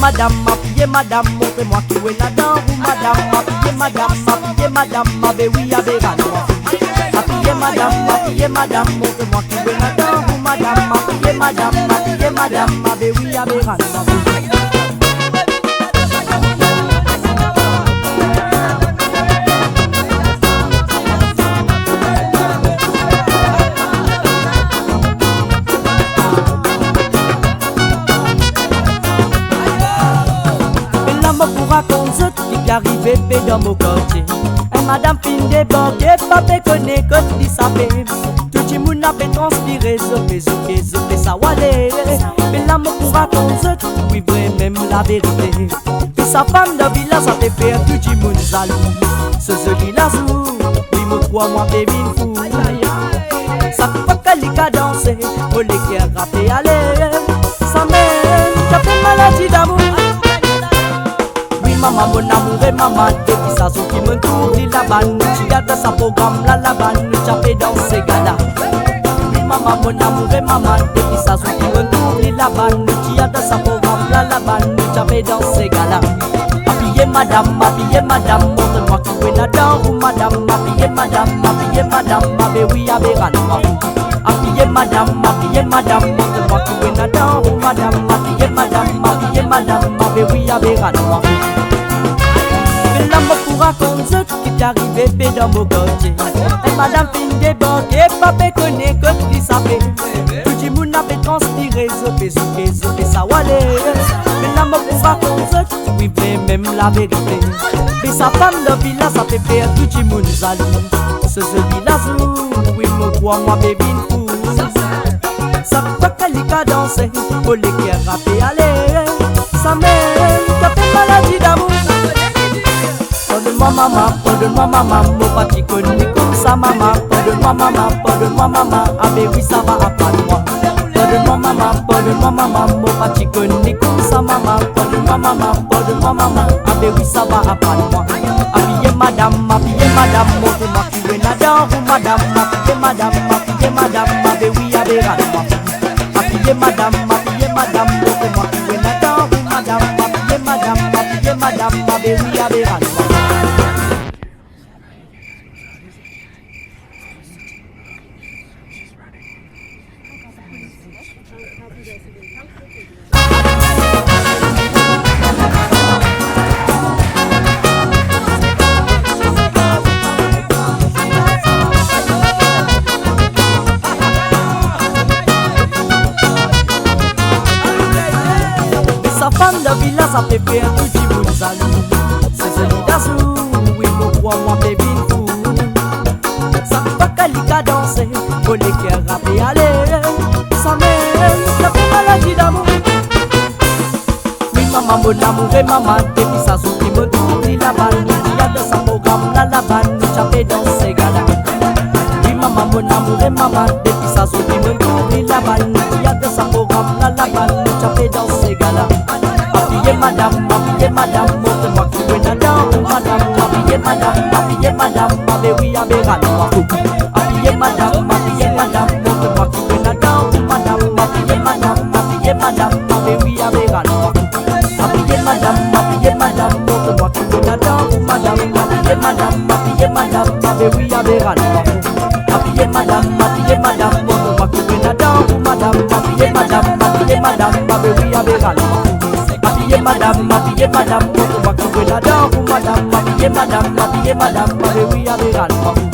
madame, montrez-moi qui est là-dedans. Ou madame, madame, ma bé oui, à béran. Madame, montrez-moi qui est là-dedans. Ou madame, madame, ma bé oui, à béran. Pour raconter qui arrive dans mon quartier. Et madame fin débarqué, papa connaît que tu savais. Tout le monde a fait transpirer, zopé, ça walé. Mais l'amour pour raconter, oui vrai même la vérité. Puis sa femme de village a fait faire tout le monde jaloux. Ce joli lazou, oui me croit moi bébé fou. Ça fait pas qu'elle a dansé, pour les cœurs rapper aller. Ça mène, t'as fait maladie d'amour. Maman, mon amour et maman, depuis ça, qui me tourne la banne. Tu gardes sa programme, la banne, tu as fait dans ces gars-là. Oui, maman, mon amour et maman, depuis ça, qui me tourne la banne. Tu gardes sa programme, la banne, tu as fait dans ces gars-là. Habillez madame, montre-moi qui est là-dedans. Ou madame, habillez madame, ma bé oui, à béran. Habillez madame, montre-moi qui est là-dedans. Ou madame, habillez madame, ma bé oui, à béran. L'amour pour raconter qui t'est arrivé dans mon quartier. Et madame fin débarqué, papa connaît que tu savais. Tout le monde a fait transpirer, zopé, ça walé. Mais l'amour pour raconter, oui vrai même la vérité. Mais sa femme de village a fait faire tout le monde jaloux. Ce village, oui me croit moi bébé fou. Ça fait qu'elle a dansé, pour les cœurs rapper aller. Ça mène, t'as fait maladie d'amour. Pardonne-moi maman, mon pati connu comme ça maman. Pardonne-moi maman, ah mais oui ça va à pas de moi. Pardonne-moi maman, mon pati connu comme ça maman. Pardonne-moi maman, ah mais oui ça va à pas de moi. Habillez madame, montre-moi qui est là-dedans. Ou madame, ah mais oui à béran. Habillez madame, montre-moi qui est là-dedans. Ou madame, ah mais oui à béran. Sa femme de village a fait faire tout le monde jaloux. C'est celui d'azou, oui me croit moi bébé fou. Ça fait pas qu'elle a dansé, pour les cœurs rapper aller. Ça mène, ça fait maladie d'amour. Oui maman, mon amour et maman, depuis ça qui me tourne la balle. Il y a de sa programme, la banne, tu as fait danser gala. Oui maman, mon amour et maman, depuis ça qui me tourne la balle. Il y a de sa programme, la banne, tu as fait danser gala. Habillez madame, montre-moi qui est là-dedans. Ou madame, habillez madame, ma bé oui à béran. Habillez madame, montre-moi qui est là-dedans. Ou madame, habillez madame, ma bé oui à béran. Habillez madame, montre-moi qui est là-dedans. Ou madame, habillez madame, ma bé oui à béran. Habillez madame, montre-moi qui est là-dedans. Ou madame, habillez madame, ma bé oui à béran. Habillez madame, montre-moi qui est là-dedans. Ou madame, habillez madame, ma bé oui à béran.